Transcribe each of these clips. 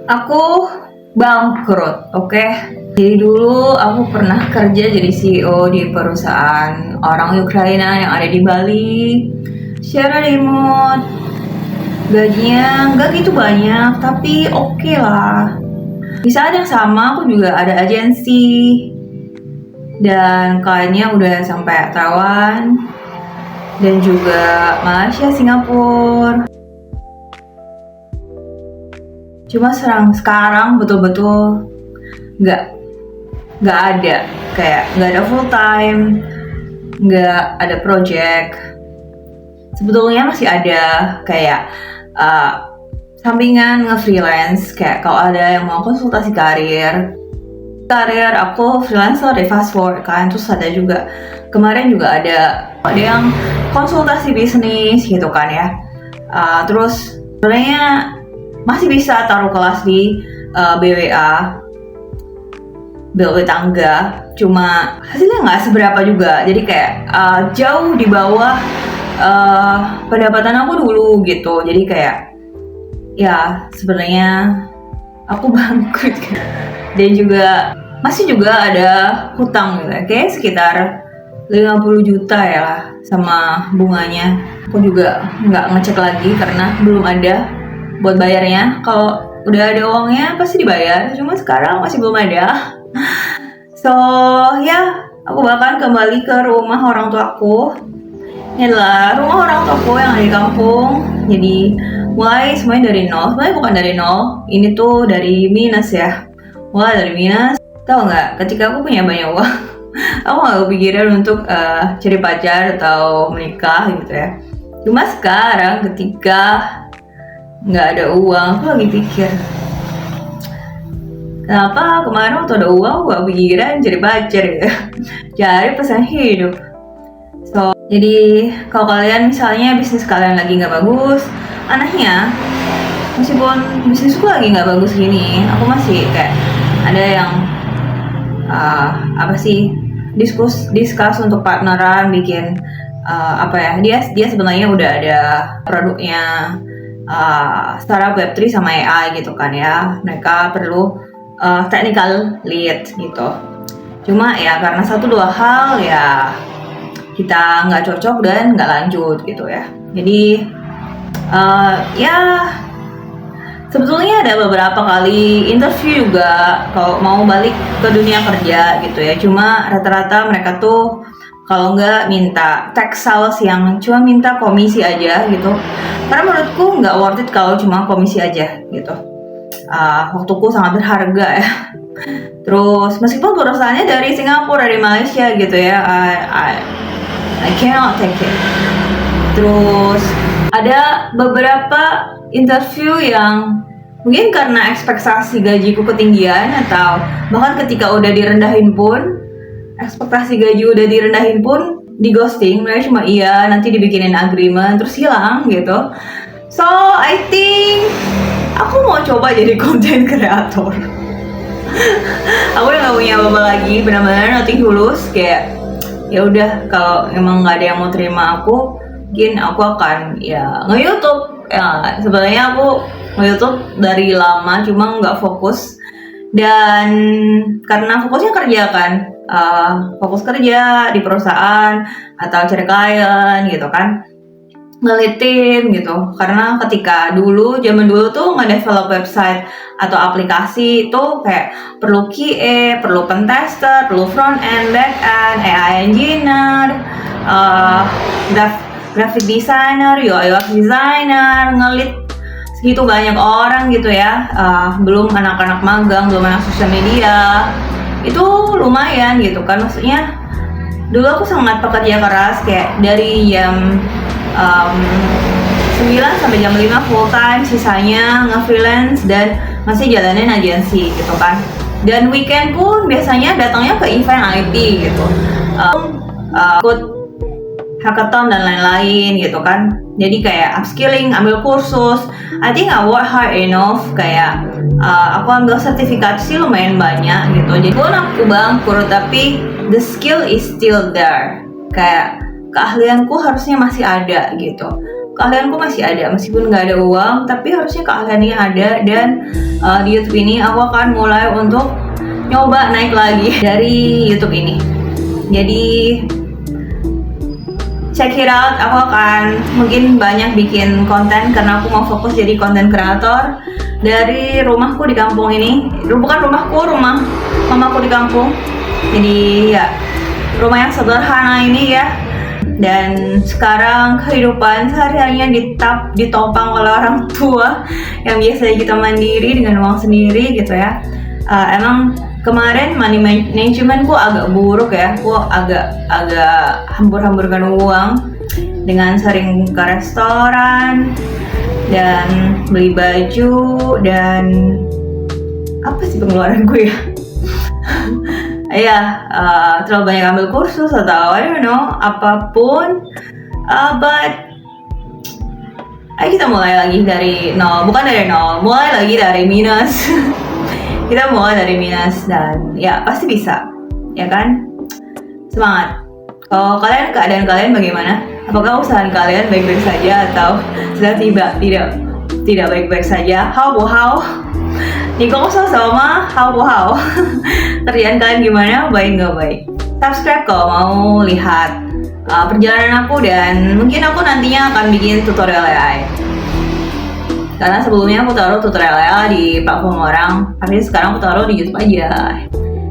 Aku bangkrut, oke? Jadi dulu aku pernah kerja jadi CEO di perusahaan orang Ukraina yang ada di Bali. Secara remote, gajinya nggak gitu banyak, tapi oke lah. Di saat yang sama aku juga ada agensi dan kliennya udah sampai Taiwan dan juga Malaysia, Singapura. Cuma sekarang betul-betul nggak nggak ada, kayak nggak ada full time, nggak ada project. Sebetulnya masih ada kayak sampingan nge-freelance, kayak kalau ada yang mau konsultasi karir aku freelancer di Fast Forward kan. Terus ada juga kemarin juga ada yang konsultasi bisnis gitu kan ya. Terus sebenarnya masih bisa taruh kelas di BWA, BW tangga, cuma hasilnya nggak seberapa juga. Jadi kayak jauh di bawah pendapatan aku dulu gitu. Jadi kayak ya sebenarnya aku bangkrut kan. Dan juga masih juga ada hutang gitu, kayak sekitar 50 juta ya sama bunganya. Aku juga nggak ngecek lagi karena belum ada buat bayarnya. Kalau udah ada uangnya pasti dibayar, cuma sekarang masih belum ada. So ya, aku bahkan kembali ke rumah orang tuaku. Ini adalah rumah orang tuaku yang ada di kampung. Jadi mulai semuanya dari nol. Sebenarnya bukan dari nol, ini tuh dari minus ya. Mulai dari minus. Tahu nggak? Ketika aku punya banyak uang, aku nggak kepikiran untuk cari pacar atau menikah gitu ya. Cuma sekarang ketika nggak ada uang, aku lagi pikir, kenapa kemarin waktu ada uang aku gak pikiran cari pacar ya. Cari pasangan hidup. So, jadi kalau kalian misalnya bisnis kalian lagi gak bagus, anehnya meskipun bisnisku lagi gak bagus gini, aku masih kayak ada yang discuss untuk partneran bikin dia sebenarnya udah ada produknya startup Web3 sama AI gitu kan ya. Mereka perlu technical lead gitu. Cuma ya karena 1-2 hal ya kita nggak cocok dan nggak lanjut gitu ya. Jadi ya sebetulnya ada beberapa kali interview juga kalau mau balik ke dunia kerja gitu ya. Cuma rata-rata mereka tuh kalau nggak minta tech sales yang cuma minta komisi aja gitu. Karena menurutku nggak worth it kalau cuma komisi aja gitu. Waktuku sangat berharga ya. Terus meskipun perusahaannya dari Singapura, dari Malaysia gitu ya, I cannot take it. Terus ada beberapa interview yang mungkin karena ekspektasi gajiku ketinggian atau bahkan ketika udah direndahin pun, ekspektasi gaji udah direndahin pun di ghosting. Mereka cuma iya nanti dibikinin agreement terus hilang gitu. So I think aku mau coba jadi content creator. Aku udah gak punya apa-apa lagi, benar-benar nothing tulus. Kayak ya udah, kalau emang nggak ada yang mau terima aku, mungkin aku akan ya nge-YouTube. Ya sebenarnya aku nge-YouTube dari lama, cuma nggak fokus. Dan karena fokusnya kerja kan, fokus kerja di perusahaan atau cari klien gitu kan, ngelitin gitu. Karena ketika zaman dulu tuh nge-develop website atau aplikasi itu kayak perlu QA, perlu pentester, perlu front end, back end, AI engineer, graphic designer, UI UX designer, ngelit segitu banyak orang gitu ya. Belum anak-anak magang, belum anak sosial media. Itu lumayan gitu kan, maksudnya dulu aku sangat pekerja keras, kayak dari jam 9 sampai jam 5 full time, sisanya nge-freelance dan masih jalanin agensi gitu kan. Dan weekend pun biasanya datangnya ke event IT gitu, ikut hackathon dan lain-lain gitu kan. Jadi kayak upskilling, ambil kursus. I think I work hard enough, kayak aku ambil sertifikasi lumayan banyak gitu. Jadi pun aku bangkrut, tapi the skill is still there. Kayak keahlianku harusnya masih ada gitu. keahlianku masih ada, meskipun nggak ada uang, tapi harusnya keahliannya ada. Dan di YouTube ini aku akan mulai untuk nyoba naik lagi dari YouTube ini. Jadi check it out, aku akan mungkin banyak bikin konten karena aku mau fokus jadi konten kreator dari rumahku di kampung ini. Bukan rumahku, rumah mamaku di kampung. Jadi ya, rumah yang sederhana ini ya. Dan sekarang kehidupan sehari-harinya ditopang oleh orang tua yang biasanya kita mandiri dengan uang sendiri gitu ya. Emang kemarin money managementku agak buruk ya. Aku agak hambur-hamburkan uang dengan sering ke restoran dan beli baju dan apa sih pengeluaranku ya. Ya, terlalu banyak ambil kursus atau I don't know, apapun. But ayo kita mulai lagi dari nol, bukan dari nol, mulai lagi dari minus. Kita mulai dari minus dan ya pasti bisa, ya kan? Semangat. Kalau keadaan kalian bagaimana? Apakah usaha kalian baik-baik saja atau sudah tidak baik-baik saja? How? Di kok sama how? Kerjaan kalian gimana? Baik nggak baik? Subscribe kalau mau lihat perjalanan aku, dan mungkin aku nantinya akan bikin tutorial AI. Karena sebelumnya aku taruh tutorial AI di platform orang, tapi sekarang aku taruh di YouTube aja.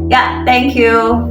Ya, thank you.